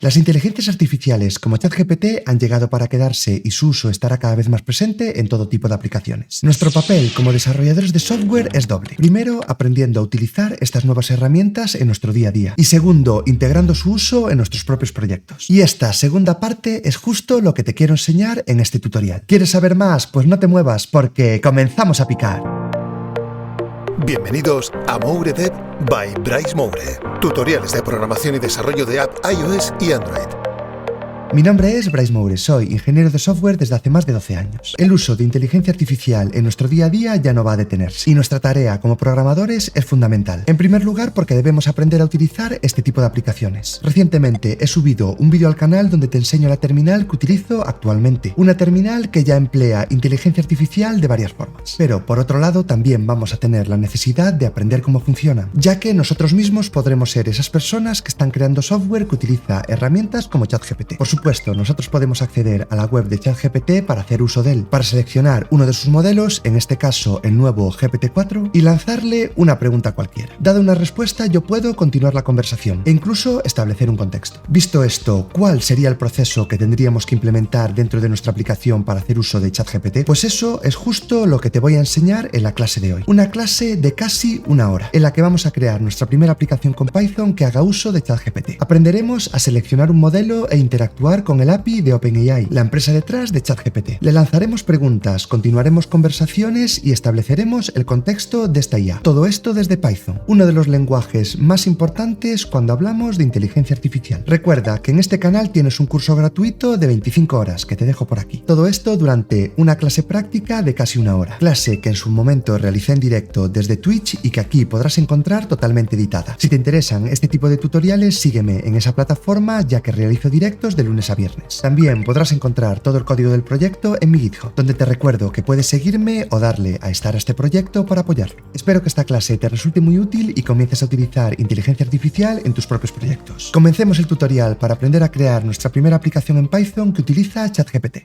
Las inteligencias artificiales como ChatGPT han llegado para quedarse y su uso estará cada vez más presente en todo tipo de aplicaciones. Nuestro papel como desarrolladores de software es doble. Primero, aprendiendo a utilizar estas nuevas herramientas en nuestro día a día. Y segundo, integrando su uso en nuestros propios proyectos. Y esta segunda parte es justo lo que te quiero enseñar en este tutorial. ¿Quieres saber más? Pues no te muevas porque comenzamos a picar. Bienvenidos a MoureDev by Bryce Moure. Tutoriales de programación y desarrollo de app iOS y Android. Mi nombre es Bryce Moure, soy ingeniero de software desde hace más de 12 años. El uso de inteligencia artificial en nuestro día a día ya no va a detenerse, y nuestra tarea como programadores es fundamental. En primer lugar, porque debemos aprender a utilizar este tipo de aplicaciones. Recientemente he subido un vídeo al canal donde te enseño la terminal que utilizo actualmente, una terminal que ya emplea inteligencia artificial de varias formas. Pero por otro lado, también vamos a tener la necesidad de aprender cómo funciona, ya que nosotros mismos podremos ser esas personas que están creando software que utiliza herramientas como ChatGPT. Por supuesto, nosotros podemos acceder a la web de ChatGPT para hacer uso de él, para seleccionar uno de sus modelos, en este caso el nuevo GPT-4, y lanzarle una pregunta cualquiera. Dada una respuesta, yo puedo continuar la conversación e incluso establecer un contexto. Visto esto, ¿cuál sería el proceso que tendríamos que implementar dentro de nuestra aplicación para hacer uso de ChatGPT? Pues eso es justo lo que te voy a enseñar en la clase de hoy. Una clase de casi una hora, en la que vamos a crear nuestra primera aplicación con Python que haga uso de ChatGPT. Aprenderemos a seleccionar un modelo e interactuar con el API de OpenAI, la empresa detrás de ChatGPT. Le lanzaremos preguntas, continuaremos conversaciones y estableceremos el contexto de esta IA. Todo esto desde Python, uno de los lenguajes más importantes cuando hablamos de inteligencia artificial. Recuerda que en este canal tienes un curso gratuito de 25 horas que te dejo por aquí. Todo esto durante una clase práctica de casi una hora. Clase que en su momento realicé en directo desde Twitch y que aquí podrás encontrar totalmente editada. Si te interesan este tipo de tutoriales, sígueme en esa plataforma ya que realizo directos de lunes a viernes. También podrás encontrar todo el código del proyecto en mi GitHub, donde te recuerdo que puedes seguirme o darle a estar a este proyecto para apoyarlo. Espero que esta clase te resulte muy útil y comiences a utilizar inteligencia artificial en tus propios proyectos. Comencemos el tutorial para aprender a crear nuestra primera aplicación en Python que utiliza ChatGPT.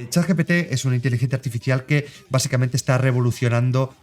ChatGPT es una inteligencia artificial que básicamente está revolucionando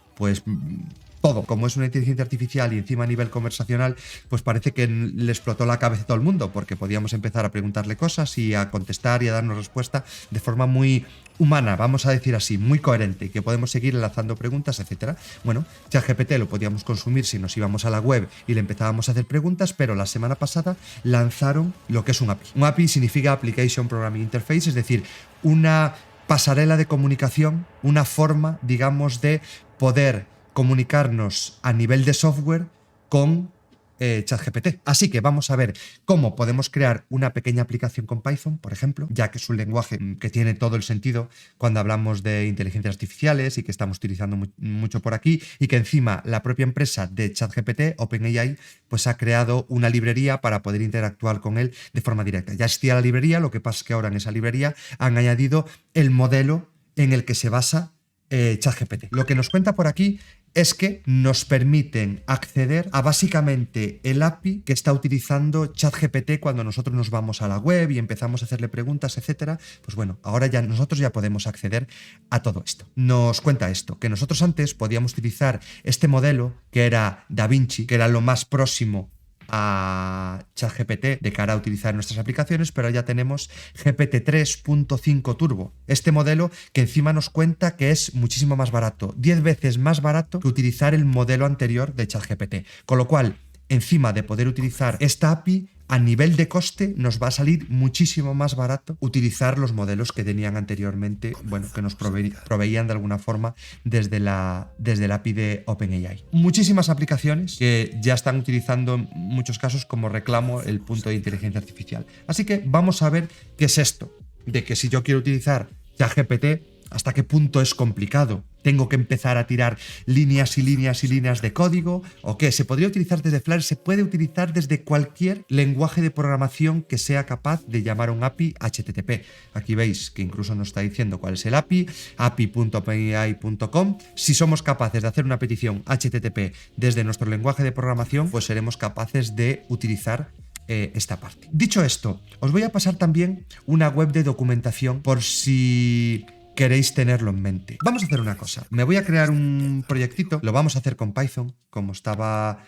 todo. Como es una inteligencia artificial y encima a nivel conversacional, pues parece que le explotó la cabeza a todo el mundo, porque podíamos empezar a preguntarle cosas y a contestar y a darnos respuesta de forma muy humana, vamos a decir así, muy coherente, que podemos seguir enlazando preguntas, etcétera. Bueno, ChatGPT lo podíamos consumir si nos íbamos a la web y le empezábamos a hacer preguntas, pero la semana pasada lanzaron lo que es un API. Un API significa Application Programming Interface, es decir, una pasarela de comunicación, una forma, digamos, de poder comunicarnos a nivel de software con ChatGPT. Así que vamos a ver cómo podemos crear una pequeña aplicación con Python, por ejemplo, ya que es un lenguaje que tiene todo el sentido cuando hablamos de inteligencias artificiales y que estamos utilizando mucho por aquí, y que encima la propia empresa de ChatGPT, OpenAI, pues ha creado una librería para poder interactuar con él de forma directa. Ya existía la librería, lo que pasa es que ahora en esa librería han añadido el modelo en el que se basa ChatGPT. Lo que nos cuenta por aquí es que nos permiten acceder a básicamente el API que está utilizando ChatGPT cuando nosotros nos vamos a la web y empezamos a hacerle preguntas, etcétera. Pues bueno, ahora ya nosotros ya podemos acceder a todo esto. Nos cuenta esto, que nosotros antes podíamos utilizar este modelo que era DaVinci, que era lo más próximo a ChatGPT de cara a utilizar nuestras aplicaciones, pero ya tenemos GPT-3.5 Turbo, este modelo que encima nos cuenta que es muchísimo más barato, 10 veces más barato que utilizar el modelo anterior de ChatGPT, con lo cual encima de poder utilizar esta API, a nivel de coste nos va a salir muchísimo más barato utilizar los modelos que tenían anteriormente, bueno, que nos proveían de alguna forma desde la API de OpenAI. Muchísimas aplicaciones que ya están utilizando en muchos casos como reclamo el punto de inteligencia artificial. Así que vamos a ver qué es esto, de que si yo quiero utilizar ChatGPT, hasta qué punto es complicado. Tengo que empezar a tirar líneas y líneas y líneas de código, o qué, se podría utilizar desde Flash, se puede utilizar desde cualquier lenguaje de programación que sea capaz de llamar a un API HTTP. Aquí veis que incluso nos está diciendo cuál es el API, api.openai.com. Si somos capaces de hacer una petición HTTP desde nuestro lenguaje de programación, pues seremos capaces de utilizar esta parte. Dicho esto, os voy a pasar también una web de documentación por si queréis tenerlo en mente. Vamos a hacer una cosa. Me voy a crear un proyectito, lo vamos a hacer con Python, como estaba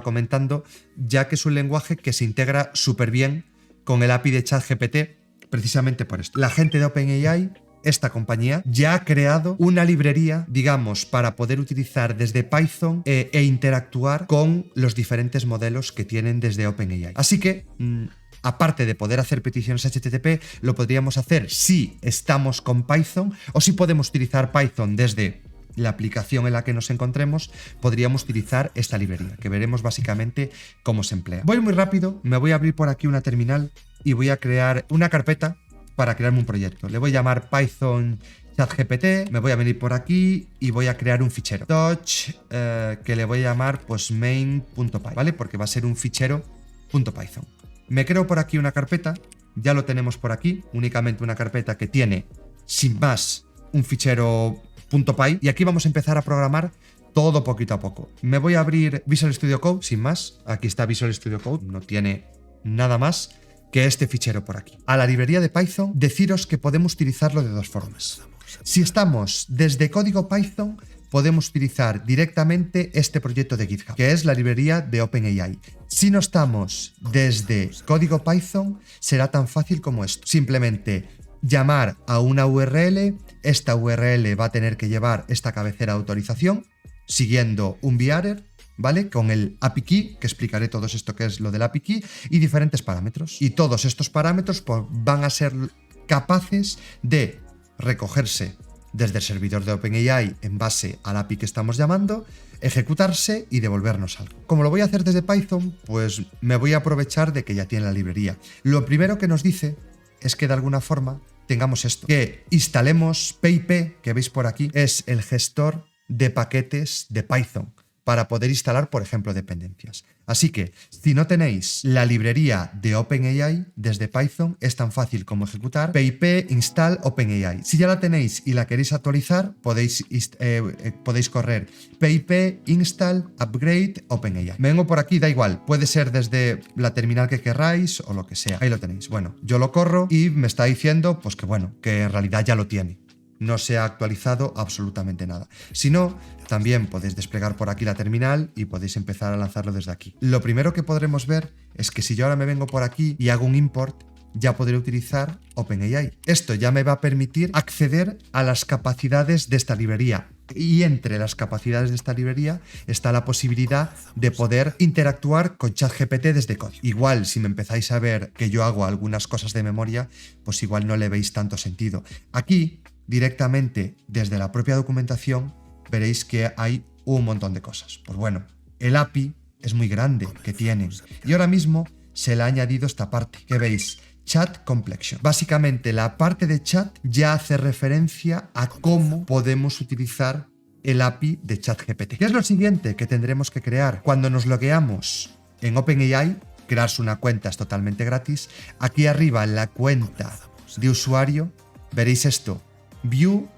comentando, ya que es un lenguaje que se integra súper bien con el API de ChatGPT, precisamente por esto. La gente de OpenAI, esta compañía, ya ha creado una librería, digamos, para poder utilizar desde Python e interactuar con los diferentes modelos que tienen desde OpenAI. Así que aparte de poder hacer peticiones HTTP, lo podríamos hacer si estamos con Python, o si podemos utilizar Python desde la aplicación en la que nos encontremos, podríamos utilizar esta librería, que veremos básicamente cómo se emplea. Voy muy rápido, me voy a abrir por aquí una terminal y voy a crear una carpeta para crearme un proyecto. Le voy a llamar Python ChatGPT, me voy a venir por aquí y voy a crear un fichero. Touch, que le voy a llamar pues main.py, ¿vale? Porque va a ser un fichero .python. Me creo por aquí una carpeta, ya lo tenemos por aquí, únicamente una carpeta que tiene, sin más, un fichero .py, y aquí vamos a empezar a programar todo poquito a poco. Me voy a abrir Visual Studio Code, sin más, aquí está Visual Studio Code, no tiene nada más que este fichero por aquí. A la librería de Python, deciros que podemos utilizarlo de dos formas. Si estamos desde código Python, podemos utilizar directamente este proyecto de GitHub, que es la librería de OpenAI. Si no estamos desde código Python, será tan fácil como esto. Simplemente llamar a una URL, esta URL va a tener que llevar esta cabecera de autorización, siguiendo un bearer, ¿vale? Con el API key, que explicaré todo esto que es lo del API key, y diferentes parámetros. Y todos estos parámetros pues, van a ser capaces de recogerse desde el servidor de OpenAI en base al API que estamos llamando, ejecutarse y devolvernos algo. Como lo voy a hacer desde Python, pues me voy a aprovechar de que ya tiene la librería. Lo primero que nos dice es que de alguna forma tengamos esto, que instalemos PyP, que veis por aquí, es el gestor de paquetes de Python, para poder instalar, por ejemplo, dependencias. Así que, si no tenéis la librería de OpenAI desde Python, es tan fácil como ejecutar pip install OpenAI. Si ya la tenéis y la queréis actualizar, podéis correr pip install upgrade OpenAI. Me vengo por aquí, da igual, puede ser desde la terminal que queráis o lo que sea. Ahí lo tenéis. Bueno, yo lo corro y me está diciendo, pues que bueno, que en realidad ya lo tiene. No se ha actualizado absolutamente nada. Si no, también podéis desplegar por aquí la terminal y podéis empezar a lanzarlo desde aquí. Lo primero que podremos ver es que si yo ahora me vengo por aquí y hago un import, ya podré utilizar OpenAI. Esto ya me va a permitir acceder a las capacidades de esta librería. Y entre las capacidades de esta librería está la posibilidad de poder interactuar con ChatGPT desde código. Igual, si me empezáis a ver que yo hago algunas cosas de memoria, pues igual no le veis tanto sentido. Aquí, directamente desde la propia documentación, veréis que hay un montón de cosas. Pues bueno, el API es muy grande que tienen y ahora mismo se le ha añadido esta parte que veis, Chat Complexion. Básicamente la parte de chat ya hace referencia a cómo podemos utilizar el API de ChatGPT. ¿Qué es lo siguiente que tendremos que crear? Cuando nos logueamos en OpenAI, crearse una cuenta es totalmente gratis. Aquí arriba en la cuenta de usuario veréis esto, View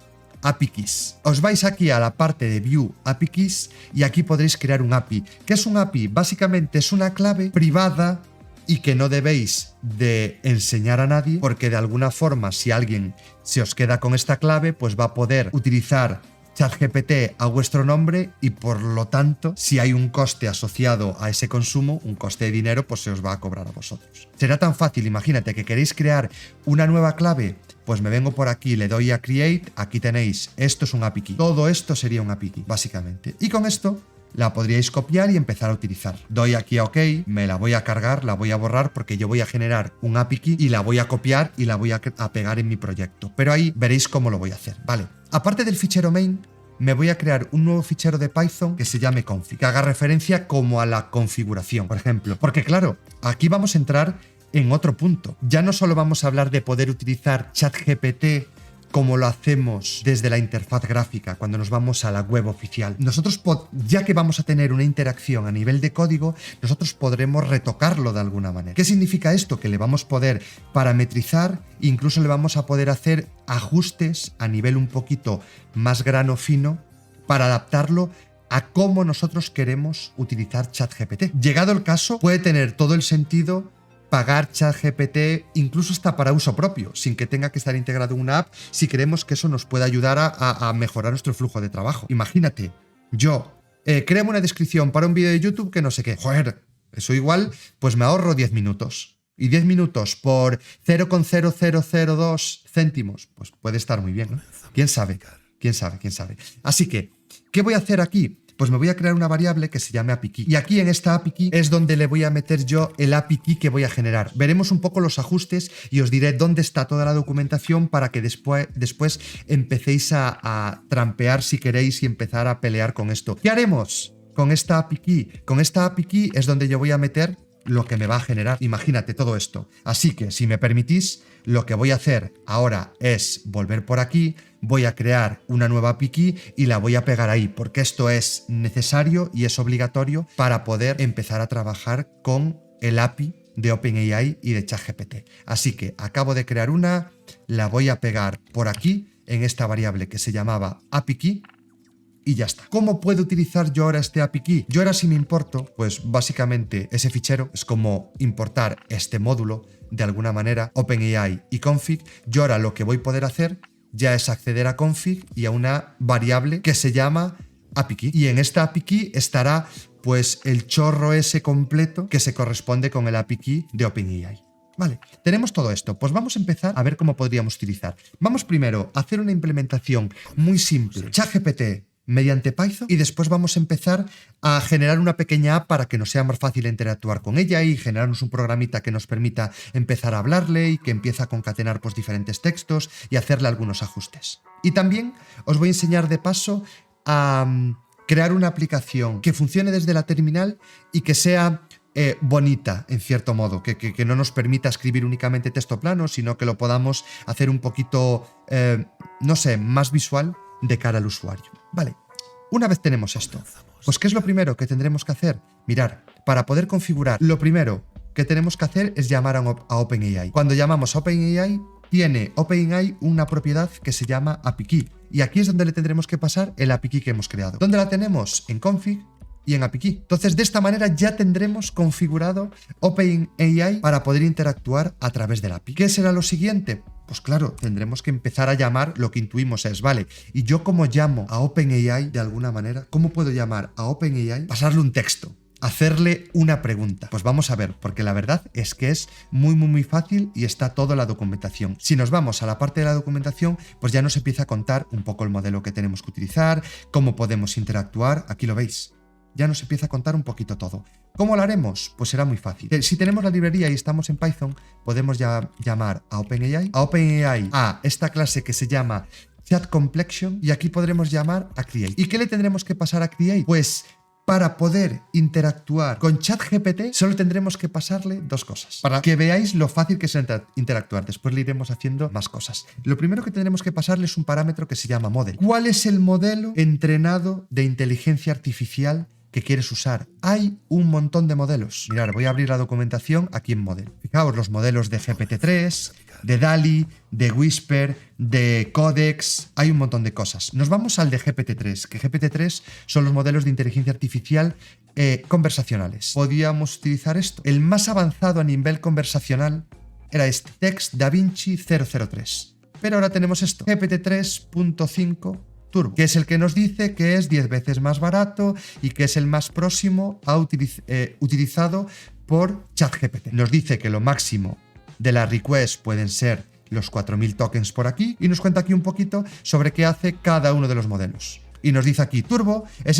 API Keys. Os vais aquí a la parte de View API Keys y aquí podréis crear un API. ¿Qué es un API? Básicamente es una clave privada y que no debéis de enseñar a nadie, porque de alguna forma si alguien se os queda con esta clave, pues va a poder utilizar ChatGPT a vuestro nombre y por lo tanto, si hay un coste asociado a ese consumo, un coste de dinero, pues se os va a cobrar a vosotros. Será tan fácil, imagínate que queréis crear una nueva clave, pues me vengo por aquí, le doy a Create, aquí tenéis, esto es un API Key. Todo esto sería un API Key, básicamente. Y con esto la podríais copiar y empezar a utilizar. Doy aquí a OK, me la voy a cargar, la voy a borrar porque yo voy a generar un API Key y la voy a copiar y la voy a pegar en mi proyecto. Pero ahí veréis cómo lo voy a hacer, ¿vale? Aparte del fichero main, me voy a crear un nuevo fichero de Python que se llame config, que haga referencia como a la configuración, por ejemplo. Porque claro, aquí vamos a entrar en otro punto. Ya no solo vamos a hablar de poder utilizar ChatGPT como lo hacemos desde la interfaz gráfica cuando nos vamos a la web oficial. Nosotros, ya que vamos a tener una interacción a nivel de código, nosotros podremos retocarlo de alguna manera. ¿Qué significa esto? Que le vamos a poder parametrizar, incluso le vamos a poder hacer ajustes a nivel un poquito más grano fino para adaptarlo a cómo nosotros queremos utilizar ChatGPT. Llegado el caso, puede tener todo el sentido pagar ChatGPT incluso hasta para uso propio, sin que tenga que estar integrado en una app, si creemos que eso nos puede ayudar a mejorar nuestro flujo de trabajo. Imagínate, yo creo una descripción para un vídeo de YouTube que no sé qué. Joder, eso igual, pues me ahorro 10 minutos. Y 10 minutos por 0,0002 céntimos, pues puede estar muy bien, ¿no? ¿Quién sabe? ¿Quién sabe? ¿Quién sabe? Así que, ¿qué voy a hacer aquí? Pues me voy a crear una variable que se llame API key. Y aquí en esta API key es donde le voy a meter yo el API key que voy a generar. Veremos un poco los ajustes y os diré dónde está toda la documentación para que después empecéis a trampear si queréis y empezar a pelear con esto. ¿Qué haremos con esta API key? Con esta API key es donde yo voy a meter lo que me va a generar. Imagínate todo esto. Así que, si me permitís, lo que voy a hacer ahora es volver por aquí, voy a crear una nueva API key y la voy a pegar ahí, porque esto es necesario y es obligatorio para poder empezar a trabajar con el API de OpenAI y de ChatGPT. Así que acabo de crear una, la voy a pegar por aquí, en esta variable que se llamaba API key, y ya está. ¿Cómo puedo utilizar yo ahora este API key? Yo ahora, si me importo, pues básicamente ese fichero es como importar este módulo de alguna manera, OpenAI y config. Yo ahora lo que voy a poder hacer ya es acceder a config y a una variable que se llama API key. Y en esta API key estará pues el chorro ese completo que se corresponde con el API key de OpenAI. Vale, tenemos todo esto. Pues vamos a empezar a ver cómo podríamos utilizar. Vamos primero a hacer una implementación muy simple. ChatGPT mediante Python, y después vamos a empezar a generar una pequeña app para que nos sea más fácil interactuar con ella y generarnos un programita que nos permita empezar a hablarle y que empiece a concatenar pues diferentes textos y hacerle algunos ajustes. Y también os voy a enseñar de paso a crear una aplicación que funcione desde la terminal y que sea bonita, en cierto modo, que no nos permita escribir únicamente texto plano, sino que lo podamos hacer un poquito, no sé, más visual de cara al usuario. Vale, una vez tenemos esto, pues ¿qué es lo primero que tendremos que hacer? Mirar, para poder configurar, lo primero que tenemos que hacer es llamar a OpenAI. Cuando llamamos a OpenAI, tiene OpenAI una propiedad que se llama API key, y aquí es donde le tendremos que pasar el API key que hemos creado. ¿Dónde la tenemos? En config y en API key. Entonces, de esta manera ya tendremos configurado OpenAI para poder interactuar a través del API. ¿Qué será lo siguiente? Pues claro, tendremos que empezar a llamar, lo que intuimos es, vale, ¿y yo cómo llamo a OpenAI de alguna manera? ¿Cómo puedo llamar a OpenAI? Pasarle un texto, hacerle una pregunta. Pues vamos a ver, porque la verdad es que es muy fácil y está toda la documentación. Si nos vamos a la parte de la documentación, pues ya nos empieza a contar un poco el modelo que tenemos que utilizar, cómo podemos interactuar, aquí lo veis. Ya nos empieza a contar un poquito todo. ¿Cómo lo haremos? Pues será muy fácil. Si tenemos la librería y estamos en Python, podemos ya llamar a OpenAI a esta clase que se llama ChatComplexion, y aquí podremos llamar a Create. ¿Y qué le tendremos que pasar a Create? Pues para poder interactuar con ChatGPT solo tendremos que pasarle dos cosas, para que veáis lo fácil que es interactuar. Después le iremos haciendo más cosas. Lo primero que tendremos que pasarle es un parámetro que se llama model. ¿Cuál es el modelo entrenado de inteligencia artificial que quieres usar? Hay un montón de modelos. Mirad, voy a abrir la documentación aquí en Model. Fijaos, los modelos de GPT-3, de DALL-E, de Whisper, de Codex, hay un montón de cosas. Nos vamos al de GPT-3, que GPT-3 son los modelos de inteligencia artificial conversacionales. Podríamos utilizar esto. El más avanzado a nivel conversacional era este, Text DaVinci 003. Pero ahora tenemos esto, GPT-3.5 Turbo, que es el que nos dice que es 10 veces más barato y que es el más próximo a utilizado por ChatGPT. Nos dice que lo máximo de la request pueden ser los 4000 tokens por aquí, y nos cuenta aquí un poquito sobre qué hace cada uno de los modelos. Y nos dice aquí, Turbo es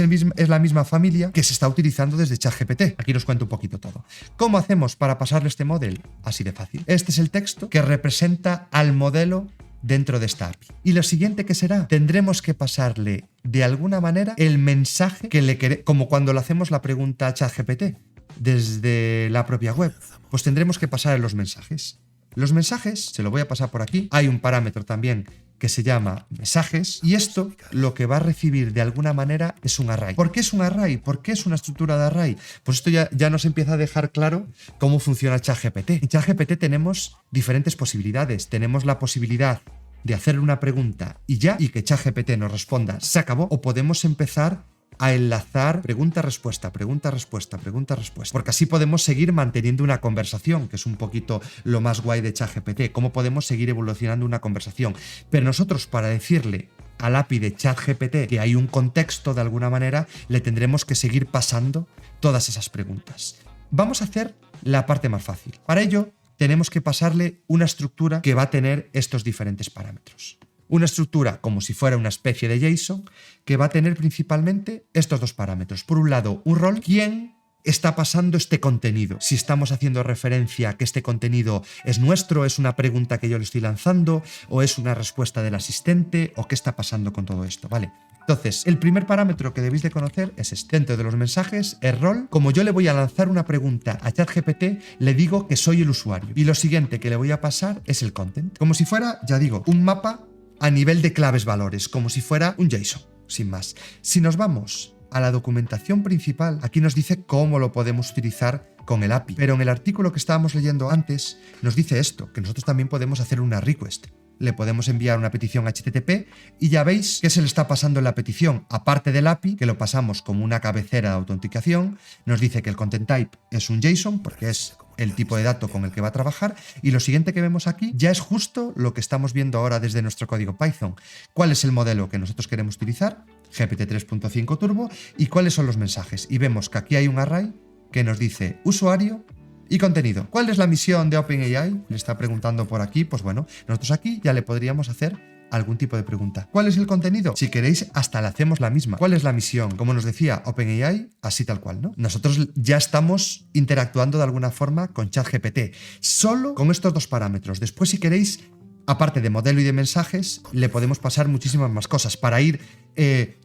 la misma familia que se está utilizando desde ChatGPT. Aquí nos cuenta un poquito todo. ¿Cómo hacemos para pasarle este modelo? Así de fácil. Este es el texto que representa al modelo dentro de esta API. Y lo siguiente que será, tendremos que pasarle de alguna manera el mensaje que le queremos, como cuando le hacemos la pregunta a ChatGPT desde la propia web, pues tendremos que pasar los mensajes. Los mensajes, se lo voy a pasar por aquí, hay un parámetro también que se llama mensajes, y esto lo que va a recibir de alguna manera es un array. ¿Por qué es un array? ¿Por qué es una estructura de array? Pues esto ya nos empieza a dejar claro cómo funciona ChatGPT. En ChatGPT tenemos diferentes posibilidades. Tenemos la posibilidad de hacerle una pregunta y que ChatGPT nos responda, se acabó, o podemos empezar a enlazar pregunta-respuesta, pregunta-respuesta, pregunta-respuesta. Porque así podemos seguir manteniendo una conversación, que es un poquito lo más guay de ChatGPT, cómo podemos seguir evolucionando una conversación. Pero nosotros, para decirle al API de ChatGPT que hay un contexto de alguna manera, le tendremos que seguir pasando todas esas preguntas. Vamos a hacer la parte más fácil. Para ello, tenemos que pasarle una estructura que va a tener estos diferentes parámetros. Una estructura como si fuera una especie de JSON que va a tener principalmente estos dos parámetros. Por un lado, un rol, quién está pasando este contenido. Si estamos haciendo referencia a que este contenido es nuestro, es una pregunta que yo le estoy lanzando, o es una respuesta del asistente, o qué está pasando con todo esto, ¿vale? Entonces, el primer parámetro que debéis de conocer es este. Dentro de los mensajes, el rol, como yo le voy a lanzar una pregunta a ChatGPT, le digo que soy el usuario. Y lo siguiente que le voy a pasar es el content. Como si fuera, ya digo, un mapa a nivel de claves valores, como si fuera un JSON, sin más. Si nos vamos a la documentación principal, aquí nos dice cómo lo podemos utilizar con el API. Pero en el artículo que estábamos leyendo antes, nos dice esto, que nosotros también podemos hacer una request. Le podemos enviar una petición HTTP y ya veis que se le está pasando en la petición. Aparte del API, que lo pasamos como una cabecera de autenticación, nos dice que el content type es un JSON, porque es el tipo de dato con el que va a trabajar, y lo siguiente que vemos aquí ya es justo lo que estamos viendo ahora desde nuestro código Python. ¿Cuál es el modelo que nosotros queremos utilizar? GPT 3.5 Turbo. ¿Y cuáles son los mensajes? Y vemos que aquí hay un array que nos dice usuario y contenido. ¿Cuál es la misión de OpenAI? Le está preguntando por aquí. Pues bueno, nosotros aquí ya le podríamos hacer algún tipo de pregunta. ¿Cuál es el contenido? Si queréis, hasta le hacemos la misma. ¿Cuál es la misión? Como nos decía OpenAI, así tal cual, ¿no? Nosotros ya estamos interactuando de alguna forma con ChatGPT, solo con estos dos parámetros. Después, si queréis, aparte de modelo y de mensajes, le podemos pasar muchísimas más cosas para ir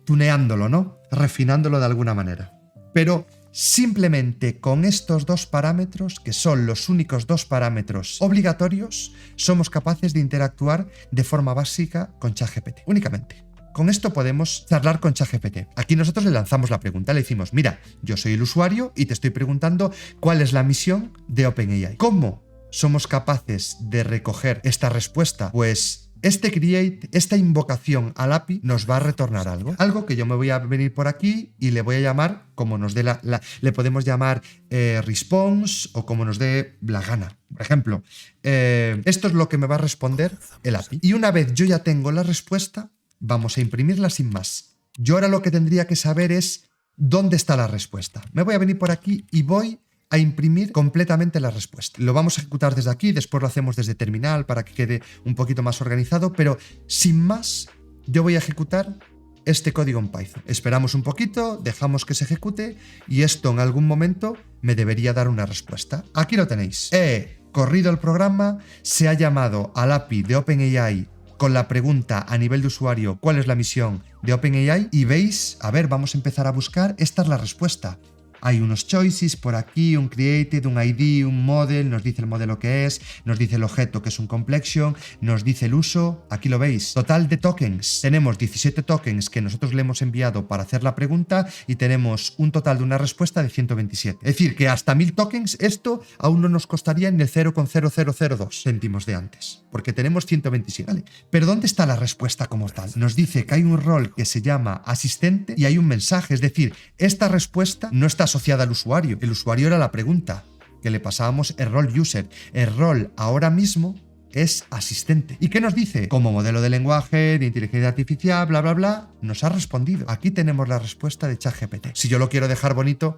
tuneándolo, ¿no? Refinándolo de alguna manera. Pero simplemente con estos dos parámetros, que son los únicos dos parámetros obligatorios, somos capaces de interactuar de forma básica con ChatGPT. Únicamente. Con esto podemos charlar con ChatGPT. Aquí nosotros le lanzamos la pregunta, le decimos, mira, yo soy el usuario y te estoy preguntando cuál es la misión de OpenAI. ¿Cómo somos capaces de recoger esta respuesta? Pues este create, esta invocación al API nos va a retornar algo. Algo que yo me voy a venir por aquí y le voy a llamar como nos dé le podemos llamar response o como nos dé la gana. Por ejemplo, esto es lo que me va a responder el API. Y una vez yo ya tengo la respuesta, vamos a imprimirla sin más. Yo ahora lo que tendría que saber es dónde está la respuesta. Me voy a venir por aquí y voy a imprimir completamente la respuesta. Lo vamos a ejecutar desde aquí, después lo hacemos desde terminal para que quede un poquito más organizado, pero sin más, yo voy a ejecutar este código en Python. Esperamos un poquito, dejamos que se ejecute y esto en algún momento me debería dar una respuesta. Aquí lo tenéis. He corrido el programa, se ha llamado al API de OpenAI con la pregunta a nivel de usuario, ¿cuál es la misión de OpenAI? Y veis, a ver, vamos a empezar a buscar, esta es la respuesta. Hay unos choices por aquí, un created, un ID, un model, nos dice el modelo que es, nos dice el objeto que es un complexion, nos dice el uso, aquí lo veis. Total de tokens, tenemos 17 tokens que nosotros le hemos enviado para hacer la pregunta y tenemos un total de una respuesta de 127. Es decir, que hasta 1000 tokens esto aún no nos costaría en el 0,0002 céntimos de antes, porque tenemos 127. ¿Vale? Pero ¿dónde está la respuesta como tal? Nos dice que hay un rol que se llama asistente y hay un mensaje, es decir, esta respuesta no está asociada al usuario. El usuario era la pregunta, que le pasábamos el rol user. El rol ahora mismo es asistente. ¿Y qué nos dice? Como modelo de lenguaje, de inteligencia artificial, bla, bla, bla, nos ha respondido. Aquí tenemos la respuesta de ChatGPT. Si yo lo quiero dejar bonito,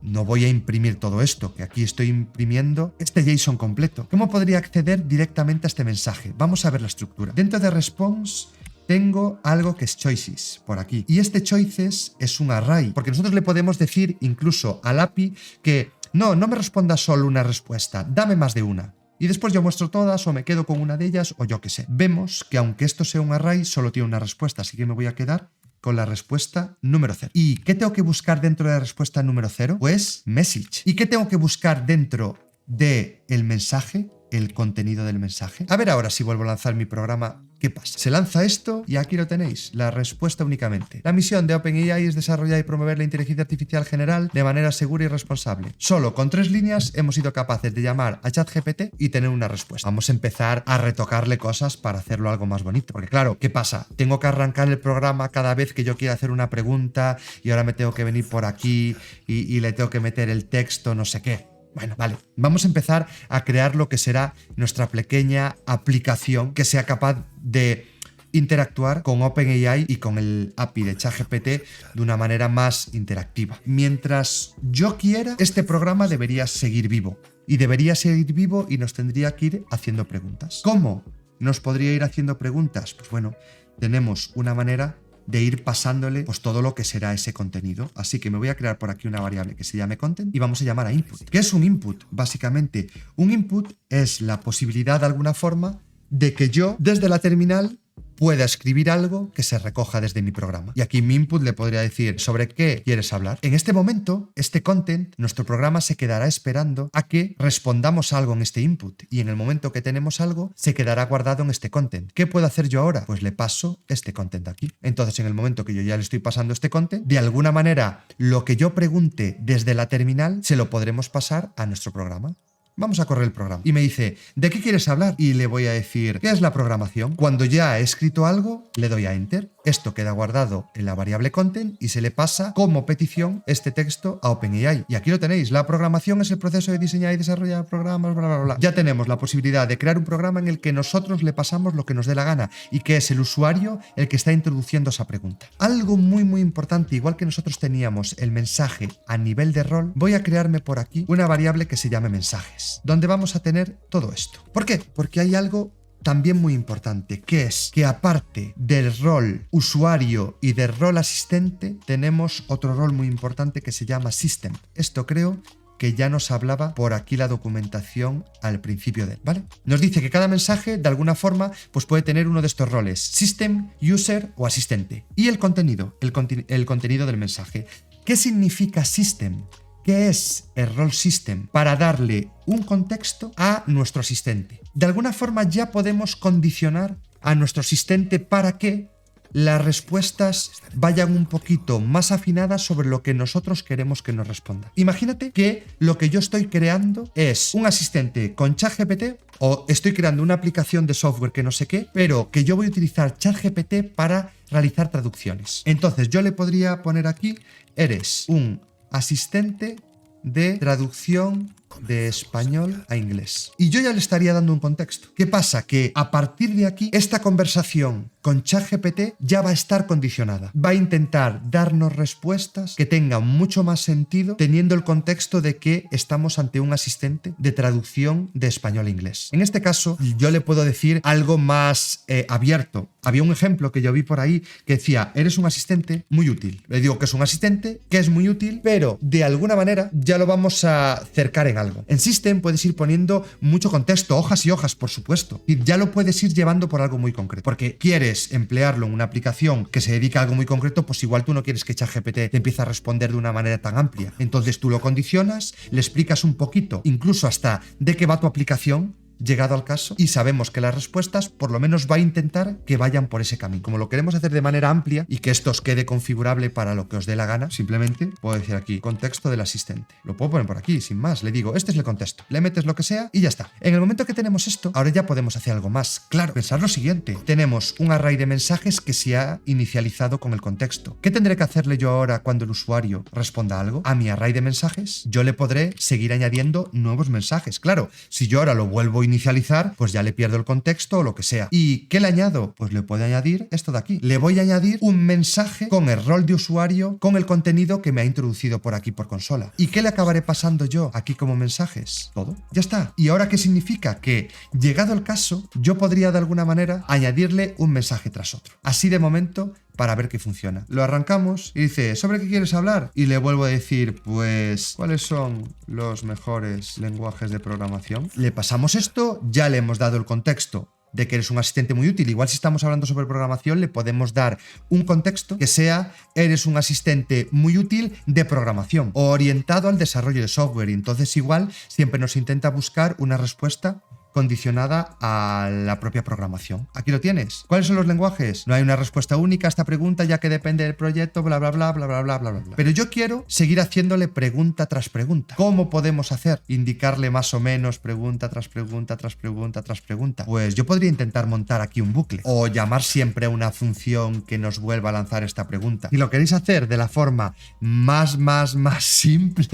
no voy a imprimir todo esto, que aquí estoy imprimiendo este JSON completo. ¿Cómo podría acceder directamente a este mensaje? Vamos a ver la estructura. Dentro de response tengo algo que es choices, por aquí. Y este choices es un array, porque nosotros le podemos decir incluso al API que no me responda solo una respuesta, dame más de una. Y después yo muestro todas o me quedo con una de ellas o yo qué sé. Vemos que aunque esto sea un array, solo tiene una respuesta, así que me voy a quedar con la respuesta número 0. ¿Y qué tengo que buscar dentro de la respuesta número 0? Pues message. ¿Y qué tengo que buscar dentro del mensaje? el contenido del mensaje. A ver ahora si vuelvo a lanzar mi programa, ¿qué pasa? Se lanza esto y aquí lo tenéis, la respuesta únicamente. La misión de OpenAI es desarrollar y promover la inteligencia artificial general de manera segura y responsable. Solo con 3 líneas hemos sido capaces de llamar a ChatGPT y tener una respuesta. Vamos a empezar a retocarle cosas para hacerlo algo más bonito. Porque claro, ¿qué pasa? Tengo que arrancar el programa cada vez que yo quiera hacer una pregunta y ahora me tengo que venir por aquí y le tengo que meter el texto, no sé qué. Bueno, vale, vamos a empezar a crear lo que será nuestra pequeña aplicación que sea capaz de interactuar con OpenAI y con el API de ChatGPT de una manera más interactiva. Mientras yo quiera, este programa debería seguir vivo. Y debería seguir vivo y nos tendría que ir haciendo preguntas. ¿Cómo nos podría ir haciendo preguntas? Pues bueno, tenemos una manera de ir pasándole pues todo lo que será ese contenido. Así que me voy a crear por aquí una variable que se llame content y vamos a llamar a input. ¿Qué es un input? Básicamente, un input es la posibilidad de alguna forma de que yo desde la terminal pueda escribir algo que se recoja desde mi programa. Y aquí mi input le podría decir sobre qué quieres hablar. En este momento, este content, nuestro programa se quedará esperando a que respondamos algo en este input. Y en el momento que tenemos algo, se quedará guardado en este content. ¿Qué puedo hacer yo ahora? Pues le paso este content aquí. Entonces, en el momento que yo ya le estoy pasando este content, de alguna manera, lo que yo pregunte desde la terminal, se lo podremos pasar a nuestro programa. Vamos a correr el programa. Y me dice, ¿de qué quieres hablar? Y le voy a decir, ¿qué es la programación? Cuando ya he escrito algo, le doy a Enter. Esto queda guardado en la variable content y se le pasa como petición este texto a OpenAI. Y aquí lo tenéis. La programación es el proceso de diseñar y desarrollar programas, bla, bla, bla. Ya tenemos la posibilidad de crear un programa en el que nosotros le pasamos lo que nos dé la gana y que es el usuario el que está introduciendo esa pregunta. Algo muy, muy importante, igual que nosotros teníamos el mensaje a nivel de rol, voy a crearme por aquí una variable que se llame mensajes, donde vamos a tener todo esto. ¿Por qué? Porque hay algo también muy importante, que es que aparte del rol usuario y del rol asistente, tenemos otro rol muy importante que se llama system. Esto creo que ya nos hablaba por aquí la documentación al principio de él, ¿vale? Nos dice que cada mensaje, de alguna forma, pues puede tener uno de estos roles, system, user o asistente. Y el contenido, el contenido del mensaje. ¿Qué significa system? ¿Qué es el rol system? Para darle un contexto a nuestro asistente. De alguna forma ya podemos condicionar a nuestro asistente para que las respuestas vayan un poquito más afinadas sobre lo que nosotros queremos que nos responda. Imagínate que lo que yo estoy creando es un asistente con ChatGPT o estoy creando una aplicación de software que no sé qué, pero que yo voy a utilizar ChatGPT para realizar traducciones. Entonces yo le podría poner aquí, eres un asistente de traducción de español a inglés. Y yo ya le estaría dando un contexto. ¿Qué pasa? Que a partir de aquí, esta conversación con ChatGPT ya va a estar condicionada. Va a intentar darnos respuestas que tengan mucho más sentido teniendo el contexto de que estamos ante un asistente de traducción de español a inglés. En este caso, yo le puedo decir algo más abierto. Había un ejemplo que yo vi por ahí que decía, eres un asistente muy útil. Le digo que es un asistente, que es muy útil, pero de alguna manera ya lo vamos a cercar en algo. En System puedes ir poniendo mucho contexto, hojas y hojas, por supuesto. Y ya lo puedes ir llevando por algo muy concreto. Porque quieres emplearlo en una aplicación que se dedica a algo muy concreto, pues igual tú no quieres que ChatGPT te empiece a responder de una manera tan amplia. Entonces tú lo condicionas, le explicas un poquito, incluso hasta de qué va tu aplicación, llegado al caso, y sabemos que las respuestas por lo menos va a intentar que vayan por ese camino. Como lo queremos hacer de manera amplia y que esto os quede configurable para lo que os dé la gana, simplemente puedo decir aquí, contexto del asistente. Lo puedo poner por aquí, sin más. Le digo, este es el contexto. Le metes lo que sea y ya está. En el momento que tenemos esto, ahora ya podemos hacer algo más. Claro, pensar lo siguiente. Tenemos un array de mensajes que se ha inicializado con el contexto. ¿Qué tendré que hacerle yo ahora cuando el usuario responda algo? A mi array de mensajes, yo le podré seguir añadiendo nuevos mensajes. Claro, si yo ahora lo vuelvo a inicializar, pues ya le pierdo el contexto o lo que sea. ¿Y qué le añado? Pues le puedo añadir esto de aquí. Le voy a añadir un mensaje con el rol de usuario, con el contenido que me ha introducido por aquí por consola. ¿Y qué le acabaré pasando yo aquí como mensajes? Todo. Ya está. ¿Y ahora qué significa? Que llegado el caso, yo podría de alguna manera añadirle un mensaje tras otro. Así de momento, para ver qué funciona. Lo arrancamos y dice, ¿sobre qué quieres hablar? Y le vuelvo a decir, pues, ¿cuáles son los mejores lenguajes de programación? Le pasamos esto, ya le hemos dado el contexto de que eres un asistente muy útil. Igual si estamos hablando sobre programación, le podemos dar un contexto que sea, eres un asistente muy útil de programación o orientado al desarrollo de software. Y entonces igual siempre nos intenta buscar una respuesta condicionada a la propia programación. Aquí lo tienes. ¿Cuáles son los lenguajes? No hay una respuesta única a esta pregunta, ya que depende del proyecto, bla, bla, bla, bla, bla, bla, bla, bla. Pero yo quiero seguir haciéndole pregunta tras pregunta. ¿Cómo podemos hacer? Indicarle más o menos pregunta tras pregunta, tras pregunta, tras pregunta. Pues yo podría intentar montar aquí un bucle o llamar siempre a una función que nos vuelva a lanzar esta pregunta. Si lo queréis hacer de la forma más simple,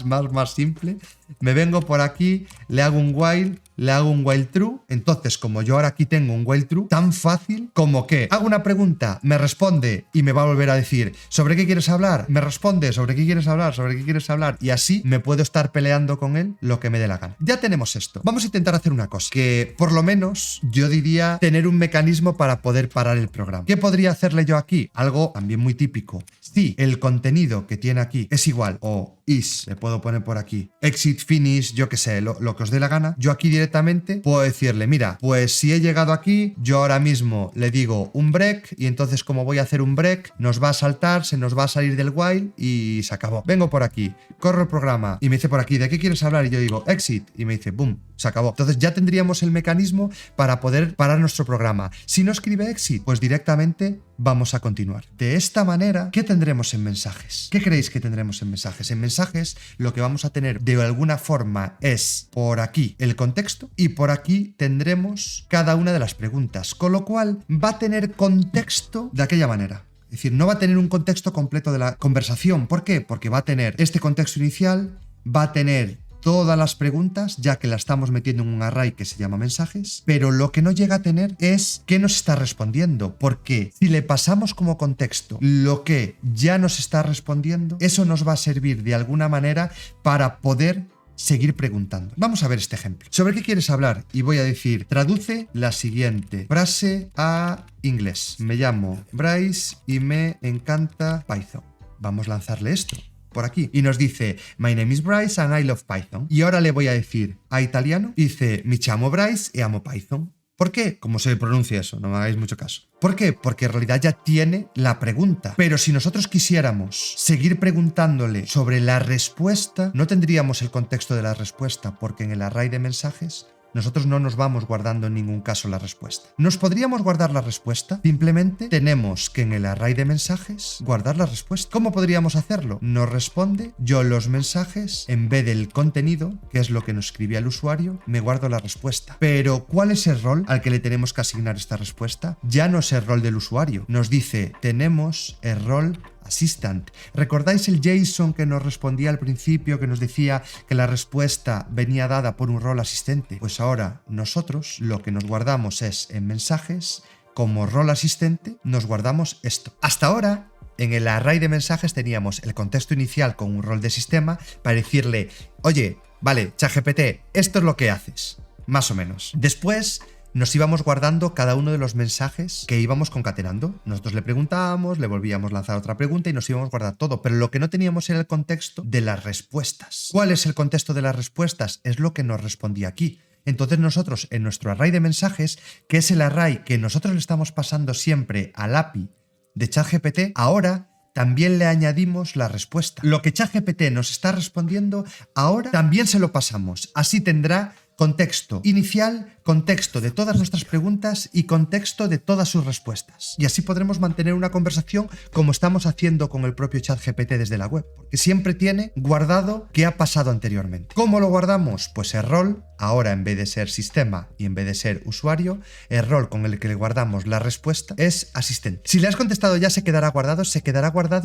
más simple, me vengo por aquí, le hago un while true. Entonces, como yo ahora aquí tengo un while true, tan fácil como que hago una pregunta, me responde y me va a volver a decir ¿sobre qué quieres hablar? Me responde ¿sobre qué quieres hablar? ¿Sobre qué quieres hablar? Y así me puedo estar peleando con él lo que me dé la gana. Ya tenemos esto. Vamos a intentar hacer una cosa, que por lo menos yo diría tener un mecanismo para poder parar el programa. ¿Qué podría hacerle yo aquí? Algo también muy típico. Si el contenido que tiene aquí es igual o is, le puedo poner por aquí, exit, finish, yo que sé, lo que os dé la gana, yo aquí directamente puedo decirle, mira, pues si he llegado aquí, yo ahora mismo le digo un break y entonces como voy a hacer un break, nos va a saltar, se nos va a salir del while y se acabó. Vengo por aquí, corro el programa y me dice por aquí, ¿de qué quieres hablar? Y yo digo exit y me dice, boom, se acabó. Entonces ya tendríamos el mecanismo para poder parar nuestro programa. Si no escribe exit, pues directamente vamos a continuar. De esta manera, ¿qué tendremos en mensajes? ¿Qué creéis que tendremos en mensajes? En mensajes lo que vamos a tener de alguna forma es por aquí el contexto y por aquí tendremos cada una de las preguntas, con lo cual va a tener contexto de aquella manera. Es decir, no va a tener un contexto completo de la conversación. ¿Por qué? Porque va a tener este contexto inicial, va a tener todas las preguntas, ya que la estamos metiendo en un array que se llama mensajes, pero lo que no llega a tener es qué nos está respondiendo, porque si le pasamos como contexto lo que ya nos está respondiendo, eso nos va a servir de alguna manera para poder seguir preguntando. Vamos a ver este ejemplo. ¿Sobre qué quieres hablar? Y voy a decir, traduce la siguiente frase a inglés. Me llamo Bryce y me encanta Python. Vamos a lanzarle esto por aquí. Y nos dice, my name is Bryce and I love Python. Y ahora le voy a decir a italiano, dice, mi chiamo Bryce e amo Python. ¿Por qué? ¿Cómo se pronuncia eso? No me hagáis mucho caso. ¿Por qué? Porque en realidad ya tiene la pregunta. Pero si nosotros quisiéramos seguir preguntándole sobre la respuesta, no tendríamos el contexto de la respuesta, porque en el array de mensajes nosotros no nos vamos guardando en ningún caso la respuesta. ¿Nos podríamos guardar la respuesta? Simplemente tenemos que en el array de mensajes guardar la respuesta. ¿Cómo podríamos hacerlo? Nos responde, yo los mensajes, en vez del contenido, que es lo que nos escribía el usuario, me guardo la respuesta. Pero ¿cuál es el rol al que le tenemos que asignar esta respuesta? Ya no es el rol del usuario. Nos dice, tenemos el rol Assistant. ¿Recordáis el JSON que nos respondía al principio, que nos decía que la respuesta venía dada por un rol asistente? Pues ahora nosotros lo que nos guardamos es en mensajes, como rol asistente, nos guardamos esto. Hasta ahora, en el array de mensajes teníamos el contexto inicial con un rol de sistema para decirle, oye, vale, ChatGPT, esto es lo que haces, más o menos. Después nos íbamos guardando cada uno de los mensajes que íbamos concatenando. Nosotros le preguntábamos, le volvíamos a lanzar otra pregunta y nos íbamos a guardar todo. Pero lo que no teníamos era el contexto de las respuestas. ¿Cuál es el contexto de las respuestas? Es lo que nos respondía aquí. Entonces nosotros en nuestro array de mensajes, que es el array que nosotros le estamos pasando siempre al API de ChatGPT, ahora también le añadimos la respuesta. Lo que ChatGPT nos está respondiendo, ahora también se lo pasamos. Así tendrá contexto inicial, contexto de todas nuestras preguntas y contexto de todas sus respuestas. Y así podremos mantener una conversación como estamos haciendo con el propio ChatGPT desde la web, porque siempre tiene guardado qué ha pasado anteriormente. ¿Cómo lo guardamos? Pues el rol, ahora en vez de ser sistema y en vez de ser usuario, el rol con el que le guardamos la respuesta es asistente. Si le has contestado ya se quedará guardado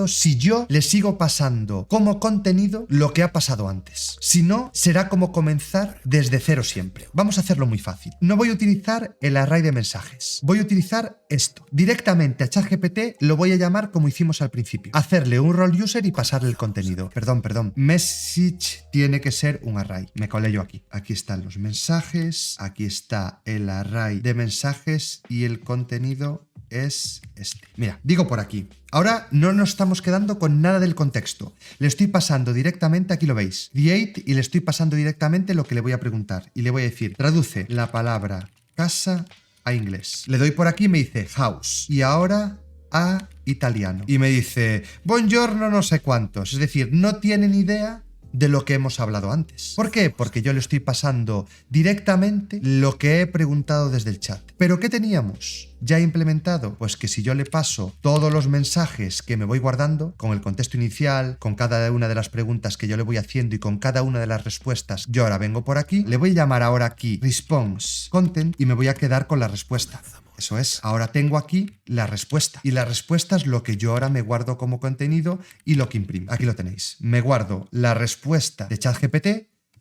si yo le sigo pasando como contenido lo que ha pasado antes. Si no, será como comenzar desde cero siempre. Vamos a hacerlo muy fácil. No voy a utilizar el array de mensajes. Voy a utilizar esto. Directamente a ChatGPT lo voy a llamar como hicimos al principio. Hacerle un role user y pasarle el contenido. Perdón. Message tiene que ser un array. Me colé yo aquí. Aquí están los mensajes. Aquí está el array de mensajes y el contenido es este. Mira, digo por aquí. Ahora no nos estamos quedando con nada del contexto. Le estoy pasando directamente, aquí lo veis, create, y le estoy pasando directamente lo que le voy a preguntar. Y le voy a decir, traduce la palabra casa a inglés. Le doy por aquí y me dice house. Y ahora a italiano. Y me dice, buongiorno no sé cuántos. Es decir, no tiene ni idea de lo que hemos hablado antes. ¿Por qué? Porque yo le estoy pasando directamente lo que he preguntado desde el chat. ¿Pero qué teníamos ya implementado? Pues que si yo le paso todos los mensajes que me voy guardando, con el contexto inicial, con cada una de las preguntas que yo le voy haciendo y con cada una de las respuestas, yo ahora vengo por aquí, le voy a llamar ahora aquí Response Content y me voy a quedar con la respuesta. Eso es, ahora tengo aquí la respuesta. Y la respuesta es lo que yo ahora me guardo como contenido y lo que imprimo. Aquí lo tenéis. Me guardo la respuesta de ChatGPT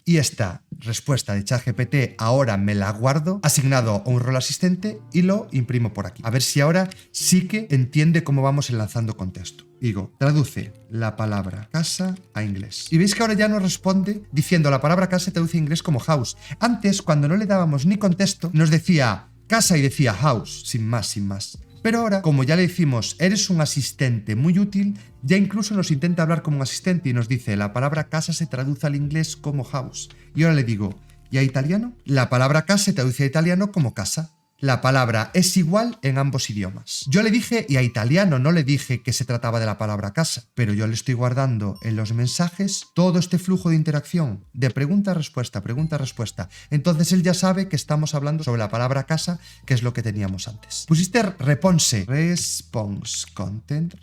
y esta respuesta de ChatGPT ahora me la guardo asignado a un rol asistente y lo imprimo por aquí. A ver si ahora sí que entiende cómo vamos enlazando contexto. Digo, traduce la palabra casa a inglés. Y veis que ahora ya nos responde diciendo la palabra casa se traduce a inglés como house. Antes, cuando no le dábamos ni contexto, nos decía casa y decía house, sin más. Pero ahora, como ya le decimos, eres un asistente muy útil, ya incluso nos intenta hablar como un asistente y nos dice, la palabra casa se traduce al inglés como house. Y ahora le digo, ¿y a italiano? La palabra casa se traduce a italiano como casa. La palabra es igual en ambos idiomas. Yo le dije, y a italiano no le dije que se trataba de la palabra casa, pero yo le estoy guardando en los mensajes todo este flujo de interacción, de pregunta-respuesta, pregunta-respuesta. Entonces él ya sabe que estamos hablando sobre la palabra casa, que es lo que teníamos antes. Pusiste response content.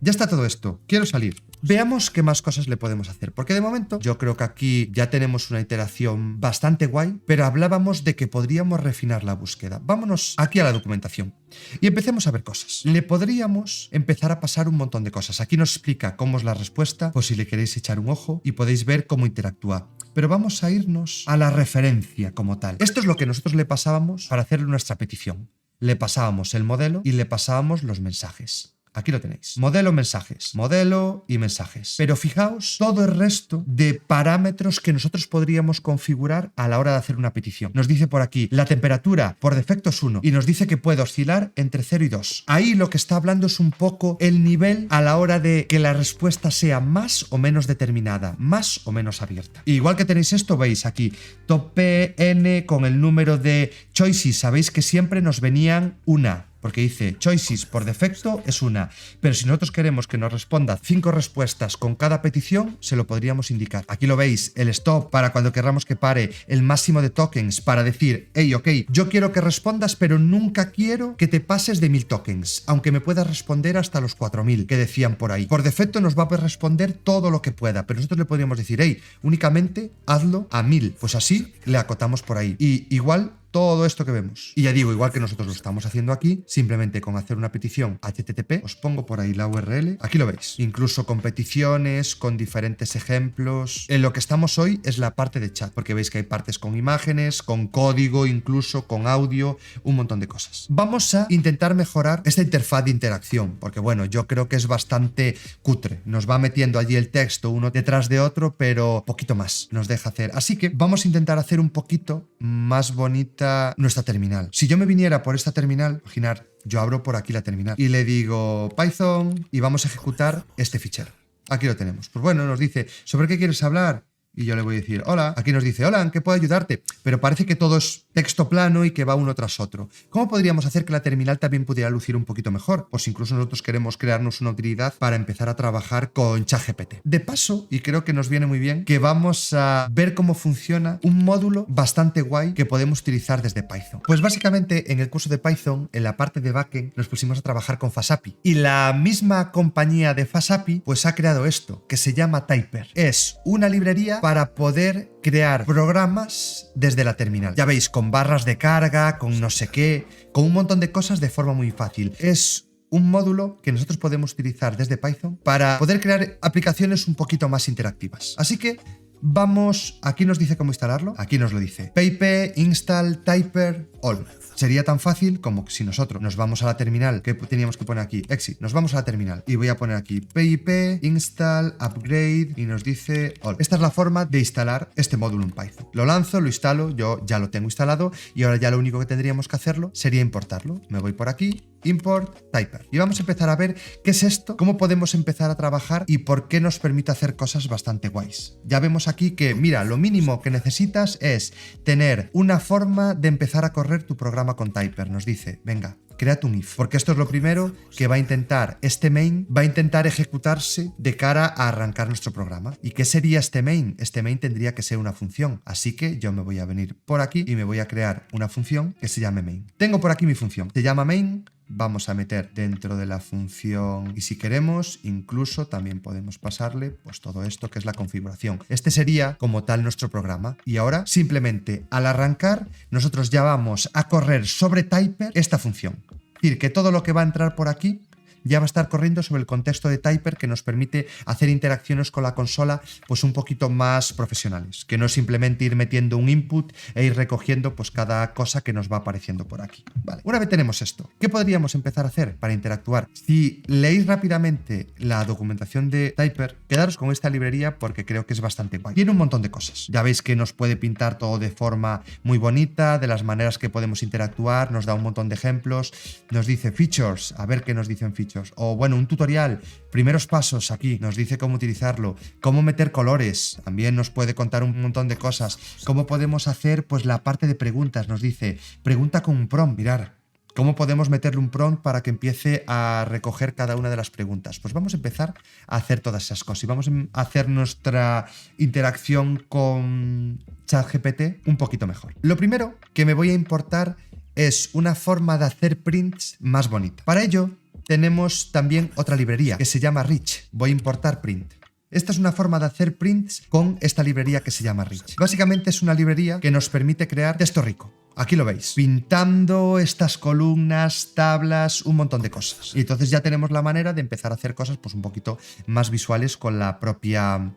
Ya está todo esto. Quiero salir. Veamos qué más cosas le podemos hacer, porque de momento yo creo que aquí ya tenemos una iteración bastante guay, pero hablábamos de que podríamos refinar la búsqueda. Vámonos aquí a la documentación y empecemos a ver cosas. Le podríamos empezar a pasar un montón de cosas. Aquí nos explica cómo es la respuesta, por si le queréis echar un ojo y podéis ver cómo interactúa. Pero vamos a irnos a la referencia como tal. Esto es lo que nosotros le pasábamos para hacerle nuestra petición. Le pasábamos el modelo y le pasábamos los mensajes. Aquí lo tenéis. Modelo, mensajes. Modelo y mensajes. Pero fijaos todo el resto de parámetros que nosotros podríamos configurar a la hora de hacer una petición. Nos dice por aquí, la temperatura por defecto es 1 y nos dice que puede oscilar entre 0 y 2. Ahí lo que está hablando es un poco el nivel a la hora de que la respuesta sea más o menos determinada, más o menos abierta. Igual que tenéis esto, veis aquí, top N con el número de choices. Sabéis que siempre nos venían una. Porque dice, choices por defecto es 1, pero si nosotros queremos que nos responda 5 respuestas con cada petición, se lo podríamos indicar. Aquí lo veis, el stop para cuando querramos que pare, el máximo de tokens para decir, hey, ok, yo quiero que respondas, pero nunca quiero que te pases de 1000 tokens, aunque me puedas responder hasta los 4000 que decían por ahí. Por defecto nos va a responder todo lo que pueda, pero nosotros le podríamos decir, hey, únicamente hazlo a 1000. Pues así le acotamos por ahí. Y igual todo esto que vemos. Y ya digo, igual que nosotros lo estamos haciendo aquí, simplemente con hacer una petición HTTP, os pongo por ahí la URL, aquí lo veis, incluso con peticiones, con diferentes ejemplos. En lo que estamos hoy es la parte de chat, porque veis que hay partes con imágenes, con código, incluso con audio, un montón de cosas. Vamos a intentar mejorar esta interfaz de interacción, porque bueno, yo creo que es bastante cutre. Nos va metiendo allí el texto uno detrás de otro, pero poquito más nos deja hacer. Así que vamos a intentar hacer un poquito más bonita nuestra terminal. Si yo me viniera por esta terminal, imaginar, yo abro por aquí la terminal y le digo Python y vamos a ejecutar este fichero. Aquí lo tenemos. Pues bueno, nos dice, ¿sobre qué quieres hablar? Y yo le voy a decir, hola. Aquí nos dice, hola, ¿en qué puedo ayudarte? Pero parece que todo es texto plano y que va uno tras otro. ¿Cómo podríamos hacer que la terminal también pudiera lucir un poquito mejor? Pues incluso nosotros queremos crearnos una utilidad para empezar a trabajar con ChatGPT. De paso, y creo que nos viene muy bien, que vamos a ver cómo funciona un módulo bastante guay que podemos utilizar desde Python. Pues básicamente en el curso de Python, en la parte de backend, nos pusimos a trabajar con FastAPI. Y la misma compañía de FastAPI pues ha creado esto, que se llama Typer. Es una librería para poder crear programas desde la terminal. Ya veis, con barras de carga, con no sé qué, con un montón de cosas de forma muy fácil. Es un módulo que nosotros podemos utilizar desde Python para poder crear aplicaciones un poquito más interactivas. Así que vamos, aquí nos dice cómo instalarlo, aquí nos lo dice. pip install typer all. Sería tan fácil como que si nosotros nos vamos a la terminal, que teníamos que poner aquí, exit, nos vamos a la terminal y voy a poner aquí pip install upgrade y nos dice all. Esta es la forma de instalar este módulo en Python. Lo lanzo, lo instalo, yo ya lo tengo instalado y ahora ya lo único que tendríamos que hacerlo sería importarlo. Me voy por aquí, import typer. Y vamos a empezar a ver qué es esto, cómo podemos empezar a trabajar y por qué nos permite hacer cosas bastante guays. Ya vemos aquí que, mira, lo mínimo que necesitas es tener una forma de empezar a correr tu programa con Typer. Nos dice, venga, créate un if, porque esto es lo primero que va a intentar, este main va a intentar ejecutarse de cara a arrancar nuestro programa. ¿Y qué sería este main? Este main tendría que ser una función, así que yo me voy a venir por aquí y me voy a crear una función que se llame main. Tengo por aquí mi función, se llama main. Vamos a meter dentro de la función y si queremos incluso también podemos pasarle pues todo esto que es la configuración. Este sería como tal nuestro programa y ahora simplemente al arrancar nosotros ya vamos a correr sobre Typer esta función. Es decir, que todo lo que va a entrar por aquí ya va a estar corriendo sobre el contexto de Typer que nos permite hacer interacciones con la consola pues un poquito más profesionales, que no es simplemente ir metiendo un input e ir recogiendo pues cada cosa que nos va apareciendo por aquí. Vale. Una vez tenemos esto, ¿qué podríamos empezar a hacer para interactuar? Si leéis rápidamente la documentación de Typer, quedaros con esta librería porque creo que es bastante guay. Tiene un montón de cosas. Ya veis que nos puede pintar todo de forma muy bonita, de las maneras que podemos interactuar, nos da un montón de ejemplos, nos dice features, a ver qué nos dicen features. O bueno, un tutorial, primeros pasos aquí, nos dice cómo utilizarlo, cómo meter colores, también nos puede contar un montón de cosas, cómo podemos hacer pues la parte de preguntas, nos dice, pregunta con un prompt, mirar, cómo podemos meterle un prompt para que empiece a recoger cada una de las preguntas. Pues vamos a empezar a hacer todas esas cosas y vamos a hacer nuestra interacción con ChatGPT un poquito mejor. Lo primero que me voy a importar es una forma de hacer prints más bonita. Para ello, tenemos también otra librería que se llama Rich. Voy a importar print. Esta es una forma de hacer prints con esta librería que se llama Rich. Básicamente es una librería que nos permite crear texto rico. Aquí lo veis, pintando estas columnas, tablas, un montón de cosas. Y entonces ya tenemos la manera de empezar a hacer cosas pues un poquito más visuales con la propia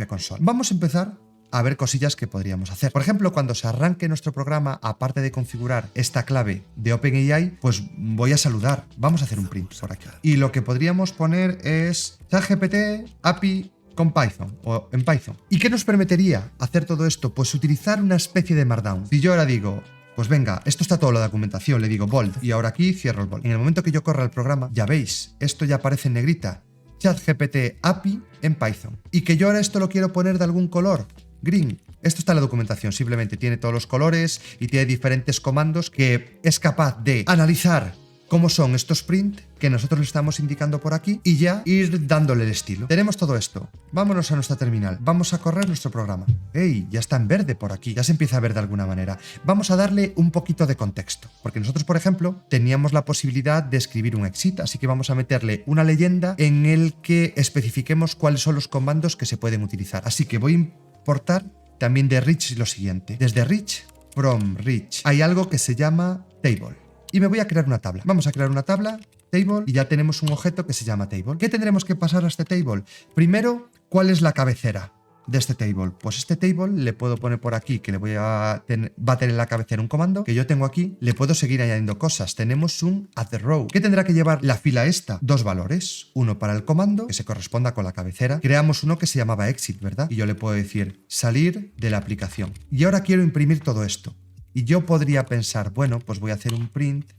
consola. Vamos a empezar a ver cosillas que podríamos hacer. Por ejemplo, cuando se arranque nuestro programa, aparte de configurar esta clave de OpenAI, pues voy a saludar. Vamos a hacer un print por aquí. Y lo que podríamos poner es ChatGPT API con Python o en Python. ¿Y qué nos permitiría hacer todo esto? Pues utilizar una especie de Markdown. Si yo ahora digo, pues venga, esto está toda la documentación, le digo bold y ahora aquí cierro el bold. En el momento que yo corra el programa, ya veis, esto ya aparece en negrita. ChatGPT API en Python. Y que yo ahora esto lo quiero poner de algún color. Green. Esto está en la documentación, simplemente tiene todos los colores y tiene diferentes comandos que es capaz de analizar cómo son estos print que nosotros le estamos indicando por aquí y ya ir dándole el estilo. Tenemos todo esto. Vámonos a nuestra terminal. Vamos a correr nuestro programa. ¡Ey! Ya está en verde por aquí. Ya se empieza a ver de alguna manera. Vamos a darle un poquito de contexto. Porque nosotros, por ejemplo, teníamos la posibilidad de escribir un exit. Así que vamos a meterle una leyenda en el que especifiquemos cuáles son los comandos que se pueden utilizar. Así que voy a importar también de Rich lo siguiente. Desde Rich, from Rich, hay algo que se llama table. Y me voy a crear una tabla. Vamos a crear una tabla, table, y ya tenemos un objeto que se llama table. ¿Qué tendremos que pasar a este table? Primero, ¿cuál es la cabecera de este table? Pues este table le puedo poner por aquí que le va a tener en la cabecera un comando que yo tengo aquí. Le puedo seguir añadiendo cosas. Tenemos un add row. ¿Qué tendrá que llevar la fila esta? Dos valores. Uno para el comando, que se corresponda con la cabecera. Creamos uno que se llamaba exit, ¿verdad? Y yo le puedo decir salir de la aplicación. Y ahora quiero imprimir todo esto. Y yo podría pensar, bueno, pues voy a hacer un print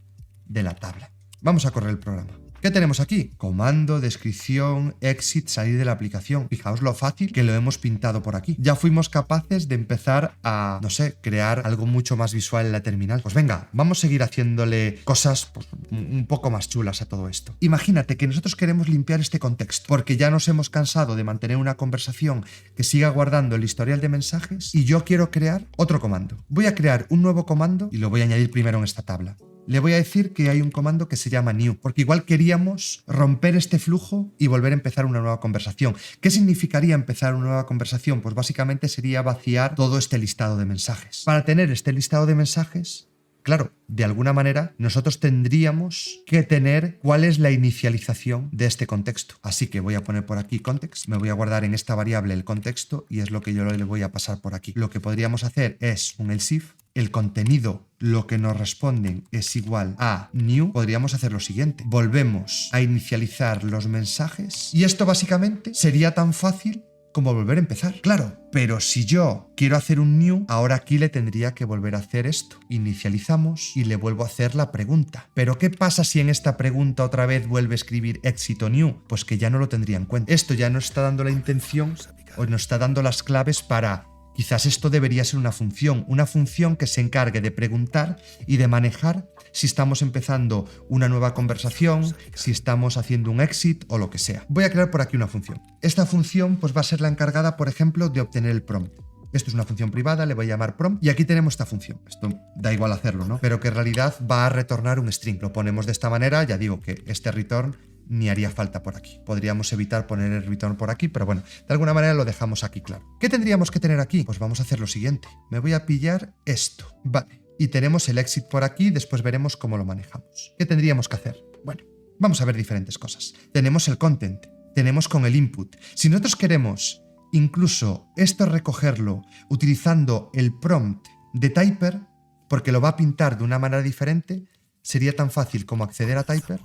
de la tabla. Vamos a correr el programa. ¿Qué tenemos aquí? Comando, descripción, exit, salir de la aplicación. Fijaos lo fácil que lo hemos pintado por aquí. Ya fuimos capaces de empezar a, no sé, crear algo mucho más visual en la terminal. Pues venga, vamos a seguir haciéndole cosas pues, un poco más chulas a todo esto. Imagínate que nosotros queremos limpiar este contexto porque ya nos hemos cansado de mantener una conversación que siga guardando el historial de mensajes y yo quiero crear otro comando. Voy a crear un nuevo comando y lo voy a añadir primero en esta tabla. Le voy a decir que hay un comando que se llama new, porque igual queríamos romper este flujo y volver a empezar una nueva conversación. ¿Qué significaría empezar una nueva conversación? Pues básicamente sería vaciar todo este listado de mensajes. Para tener este listado de mensajes, claro, de alguna manera nosotros tendríamos que tener cuál es la inicialización de este contexto. Así que voy a poner por aquí context, me voy a guardar en esta variable el contexto y es lo que yo le voy a pasar por aquí. Lo que podríamos hacer es un else if. El contenido, lo que nos responden es igual a new, podríamos hacer lo siguiente. Volvemos a inicializar los mensajes y esto básicamente sería tan fácil como volver a empezar. Claro, pero si yo quiero hacer un new, ahora aquí le tendría que volver a hacer esto. Inicializamos y le vuelvo a hacer la pregunta. Pero ¿qué pasa si en esta pregunta otra vez vuelve a escribir exit o new? Pues que ya no lo tendría en cuenta. Esto ya nos está dando la intención o nos está dando las claves para Quizás esto debería ser una función que se encargue de preguntar y de manejar si estamos empezando una nueva conversación, si estamos haciendo un exit o lo que sea. Voy a crear por aquí una función. Esta función pues va a ser la encargada, por ejemplo, de obtener el prompt. Esto es una función privada, le voy a llamar prompt y aquí tenemos esta función. Esto da igual hacerlo, ¿no? Pero que en realidad va a retornar un string. Lo ponemos de esta manera, ya digo que este return ni haría falta por aquí. Podríamos evitar poner el return por aquí, pero bueno, de alguna manera lo dejamos aquí claro. ¿Qué tendríamos que tener aquí? Pues vamos a hacer lo siguiente. Me voy a pillar esto. Vale. Y tenemos el exit por aquí, después veremos cómo lo manejamos. ¿Qué tendríamos que hacer? Bueno, vamos a ver diferentes cosas. Tenemos el content, tenemos con el input. Si nosotros queremos incluso esto recogerlo utilizando el prompt de Typer, porque lo va a pintar de una manera diferente, sería tan fácil como acceder a Typer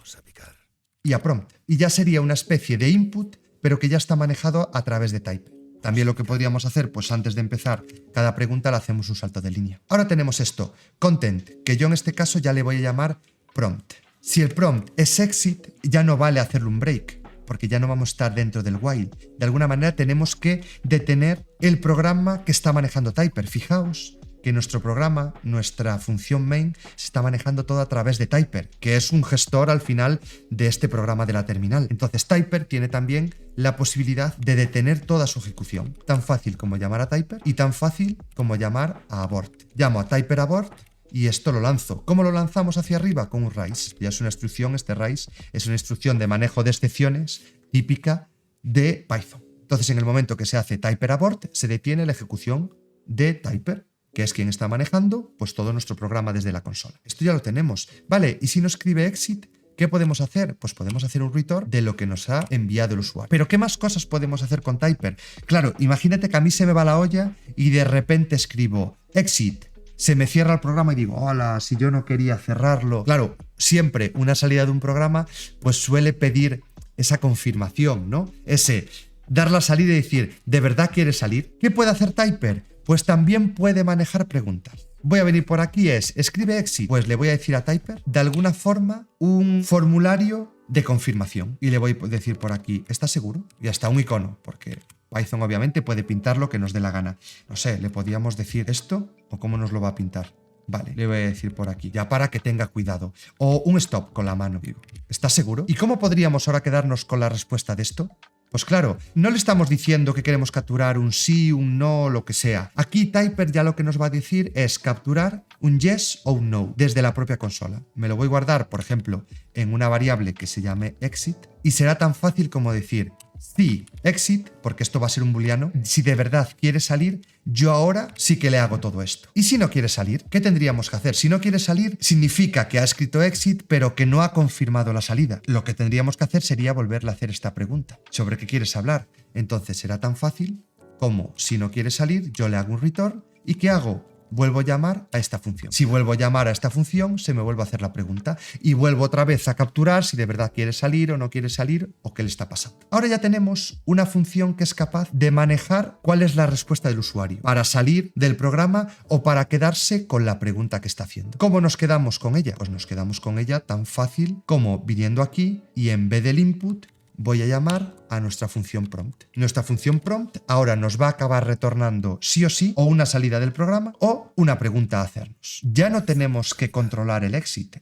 y a prompt. Y ya sería una especie de input, pero que ya está manejado a través de Typer. También lo que podríamos hacer, pues antes de empezar cada pregunta le hacemos un salto de línea. Ahora tenemos esto, content, que yo en este caso ya le voy a llamar prompt. Si el prompt es exit, ya no vale hacerle un break, porque ya no vamos a estar dentro del while. De alguna manera tenemos que detener el programa que está manejando Typer. Fijaos que nuestro programa, nuestra función main, se está manejando todo a través de Typer, que es un gestor al final de este programa de la terminal. Entonces Typer tiene también la posibilidad de detener toda su ejecución. Tan fácil como llamar a Typer y tan fácil como llamar a abort. Llamo a Typer abort y esto lo lanzo. ¿Cómo lo lanzamos hacia arriba? Con un raise. Ya es una instrucción, este raise es una instrucción de manejo de excepciones típica de Python. Entonces en el momento que se hace Typer abort, se detiene la ejecución de Typer, que es quien está manejando pues todo nuestro programa desde la consola. Esto ya lo tenemos. Vale, y si no escribe exit, ¿qué podemos hacer? Pues podemos hacer un return de lo que nos ha enviado el usuario. ¿Pero qué más cosas podemos hacer con Typer? Claro, imagínate que a mí se me va la olla y de repente escribo exit, se me cierra el programa y digo, hola, si yo no quería cerrarlo. Claro, siempre una salida de un programa pues suele pedir esa confirmación, ¿no? Ese dar la salida y decir, ¿de verdad quieres salir? ¿Qué puede hacer Typer? Pues también puede manejar preguntas. Voy a venir por aquí, escribe exit. Pues le voy a decir a Typer, de alguna forma, un formulario de confirmación. Y le voy a decir por aquí, ¿estás seguro? Y hasta un icono, porque Python obviamente puede pintar lo que nos dé la gana. No sé, ¿le podríamos decir esto? ¿O cómo nos lo va a pintar? Vale, le voy a decir por aquí, ya para que tenga cuidado. O un stop con la mano. ¿Estás seguro? ¿Y cómo podríamos ahora quedarnos con la respuesta de esto? Pues claro, no le estamos diciendo que queremos capturar un sí, un no, lo que sea. Aquí Typer ya lo que nos va a decir es capturar un yes o un no desde la propia consola. Me lo voy a guardar, por ejemplo, en una variable que se llame exit y será tan fácil como decir sí, exit, porque esto va a ser un booleano. Si de verdad quiere salir, yo ahora sí que le hago todo esto. Y si no quiere salir, ¿qué tendríamos que hacer? Si no quiere salir, significa que ha escrito exit, pero que no ha confirmado la salida. Lo que tendríamos que hacer sería volverle a hacer esta pregunta. ¿Sobre qué quieres hablar? Entonces será tan fácil como, si no quiere salir, yo le hago un return. ¿Y qué hago? Vuelvo a llamar a esta función. Si vuelvo a llamar a esta función, se me vuelve a hacer la pregunta y vuelvo otra vez a capturar si de verdad quiere salir o no quiere salir o qué le está pasando. Ahora ya tenemos una función que es capaz de manejar cuál es la respuesta del usuario para salir del programa o para quedarse con la pregunta que está haciendo. ¿Cómo nos quedamos con ella? Pues nos quedamos con ella tan fácil como viniendo aquí y en vez del input voy a llamar a nuestra función prompt. Nuestra función prompt ahora nos va a acabar retornando sí o sí o una salida del programa o una pregunta a hacernos. Ya no tenemos que controlar el exit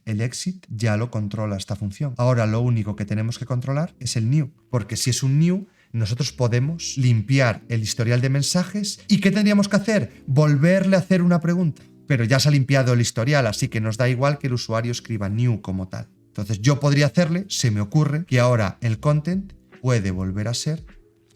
ya lo controla esta función. Ahora lo único que tenemos que controlar es el new, porque si es un new, nosotros podemos limpiar el historial de mensajes. ¿Y qué tendríamos que hacer? Volverle a hacer una pregunta. Pero ya se ha limpiado el historial, así que nos da igual que el usuario escriba new como tal. Entonces yo podría hacerle, se me ocurre, que ahora el content puede volver a ser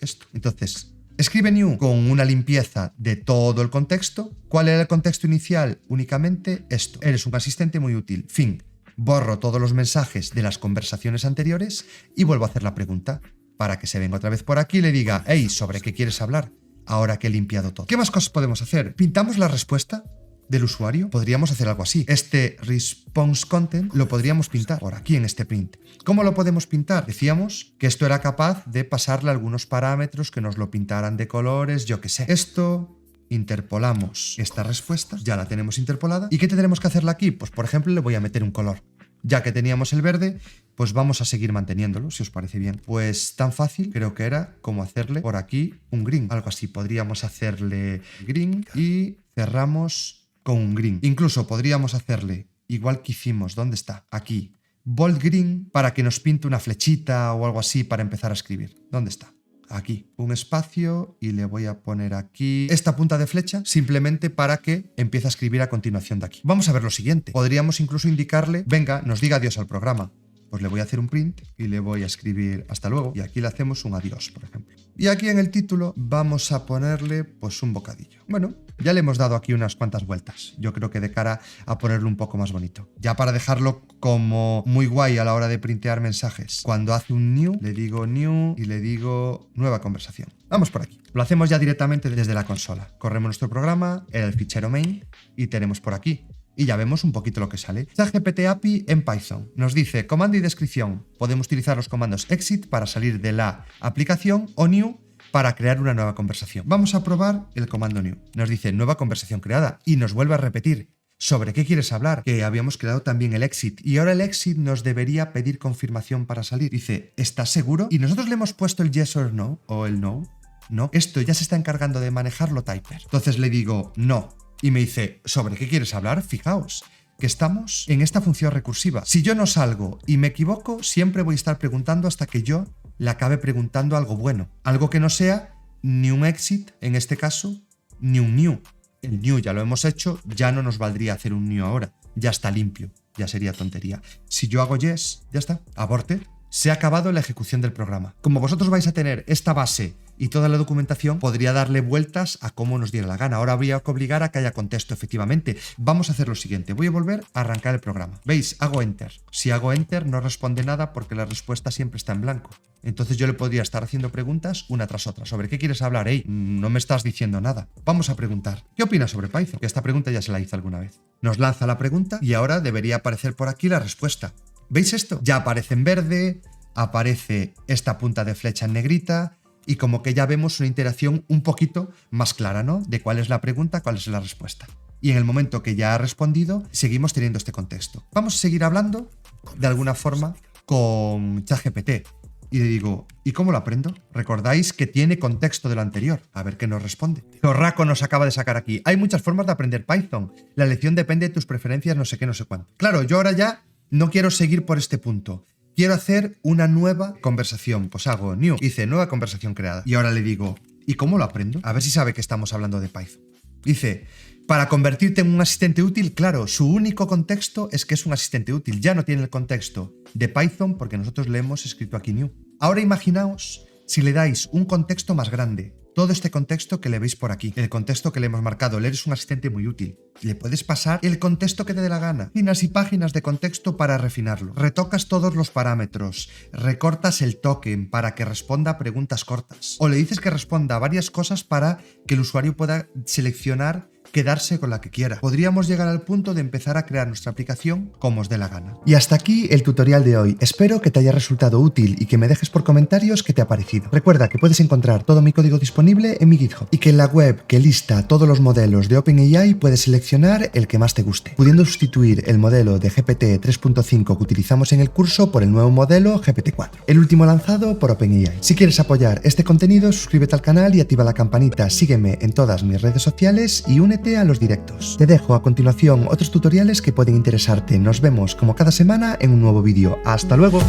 esto. Entonces, escribe new con una limpieza de todo el contexto. ¿Cuál era el contexto inicial? Únicamente esto. Eres un asistente muy útil. Fin. Borro todos los mensajes de las conversaciones anteriores y vuelvo a hacer la pregunta para que se venga otra vez por aquí y le diga, hey, ¿sobre qué quieres hablar? Ahora que he limpiado todo. ¿Qué más cosas podemos hacer? ¿Pintamos la respuesta del usuario? Podríamos hacer algo así. Este response content lo podríamos pintar por aquí en este print. ¿Cómo lo podemos pintar? Decíamos que esto era capaz de pasarle algunos parámetros que nos lo pintaran de colores, yo qué sé. Esto, interpolamos esta respuesta, ya la tenemos interpolada. ¿Y qué tendremos que hacerle aquí? Pues por ejemplo le voy a meter un color. Ya que teníamos el verde, pues vamos a seguir manteniéndolo, si os parece bien. Pues tan fácil creo que era como hacerle por aquí un green. Algo así, podríamos hacerle green y cerramos con un green. Incluso podríamos hacerle, igual que hicimos, ¿dónde está? Aquí. Bold green para que nos pinte una flechita o algo así para empezar a escribir. ¿Dónde está? Aquí, un espacio y le voy a poner aquí esta punta de flecha simplemente para que empiece a escribir a continuación de aquí. Vamos a ver lo siguiente. Podríamos incluso indicarle, venga, nos diga adiós al programa. Pues le voy a hacer un print y le voy a escribir hasta luego y aquí le hacemos un adiós, por ejemplo. Y aquí en el título vamos a ponerle pues un bocadillo. Bueno, ya le hemos dado aquí unas cuantas vueltas. Yo creo que de cara a ponerlo un poco más bonito. Ya para dejarlo como muy guay a la hora de printear mensajes. Cuando hace un new, le digo new y le digo nueva conversación. Vamos por aquí. Lo hacemos ya directamente desde la consola. Corremos nuestro programa, el fichero main y tenemos por aquí. Y ya vemos un poquito lo que sale. ChatGPT API en Python. Nos dice comando y descripción. Podemos utilizar los comandos exit para salir de la aplicación o new para crear una nueva conversación. Vamos a probar el comando new. Nos dice nueva conversación creada y nos vuelve a repetir sobre qué quieres hablar, que habíamos creado también el exit y ahora el exit nos debería pedir confirmación para salir. Dice, ¿estás seguro? Y nosotros le hemos puesto el yes or no o el no. No, esto ya se está encargando de manejarlo Typer. Entonces le digo no. Y me dice, ¿sobre qué quieres hablar? Fijaos, que estamos en esta función recursiva. Si yo no salgo y me equivoco, siempre voy a estar preguntando hasta que yo le acabe preguntando algo bueno. Algo que no sea ni un exit, en este caso, ni un new. El new ya lo hemos hecho, ya no nos valdría hacer un new ahora. Ya está limpio, ya sería tontería. Si yo hago yes, ya está, aborte. Se ha acabado la ejecución del programa. Como vosotros vais a tener esta base y toda la documentación, podría darle vueltas a cómo nos diera la gana. Ahora habría que obligar a que haya contexto, efectivamente. Vamos a hacer lo siguiente. Voy a volver a arrancar el programa. ¿Veis? Hago enter. Si hago enter no responde nada porque la respuesta siempre está en blanco. Entonces yo le podría estar haciendo preguntas una tras otra. ¿Sobre qué quieres hablar? Ey, no me estás diciendo nada. Vamos a preguntar. ¿Qué opinas sobre Python? Que esta pregunta ya se la hice alguna vez. Nos lanza la pregunta y ahora debería aparecer por aquí la respuesta. ¿Veis esto? Ya aparece en verde, aparece esta punta de flecha en negrita y como que ya vemos una interacción un poquito más clara, ¿no? De cuál es la pregunta, cuál es la respuesta. Y en el momento que ya ha respondido, seguimos teniendo este contexto. Vamos a seguir hablando, de alguna forma, con ChatGPT. Y le digo, ¿y cómo lo aprendo? Recordáis que tiene contexto de lo anterior. A ver qué nos responde. Zorraco nos acaba de sacar aquí. Hay muchas formas de aprender Python. La lección depende de tus preferencias, no sé qué, no sé cuánto. Claro, yo ahora ya no quiero seguir por este punto. Quiero hacer una nueva conversación. Pues hago new. Dice nueva conversación creada. Y ahora le digo, ¿y cómo lo aprendo? A ver si sabe que estamos hablando de Python. Dice, para convertirte en un asistente útil, claro, su único contexto es que es un asistente útil. Ya no tiene el contexto de Python porque nosotros le hemos escrito aquí new. Ahora imaginaos si le dais un contexto más grande. Todo este contexto que le veis por aquí, el contexto que le hemos marcado, él es un asistente muy útil. Le puedes pasar el contexto que te dé la gana. Páginas y páginas de contexto para refinarlo. Retocas todos los parámetros. Recortas el token para que responda a preguntas cortas. O le dices que responda a varias cosas para que el usuario pueda seleccionar quedarse con la que quiera. Podríamos llegar al punto de empezar a crear nuestra aplicación como os dé la gana. Y hasta aquí el tutorial de hoy. Espero que te haya resultado útil y que me dejes por comentarios qué te ha parecido. Recuerda que puedes encontrar todo mi código disponible en mi GitHub y que en la web que lista todos los modelos de OpenAI puedes seleccionar el que más te guste, pudiendo sustituir el modelo de GPT 3.5 que utilizamos en el curso por el nuevo modelo GPT-4, el último lanzado por OpenAI. Si quieres apoyar este contenido, suscríbete al canal y activa la campanita. Sígueme en todas mis redes sociales y únete a los directos. Te dejo a continuación otros tutoriales que pueden interesarte. Nos vemos como cada semana en un nuevo vídeo. ¡Hasta luego!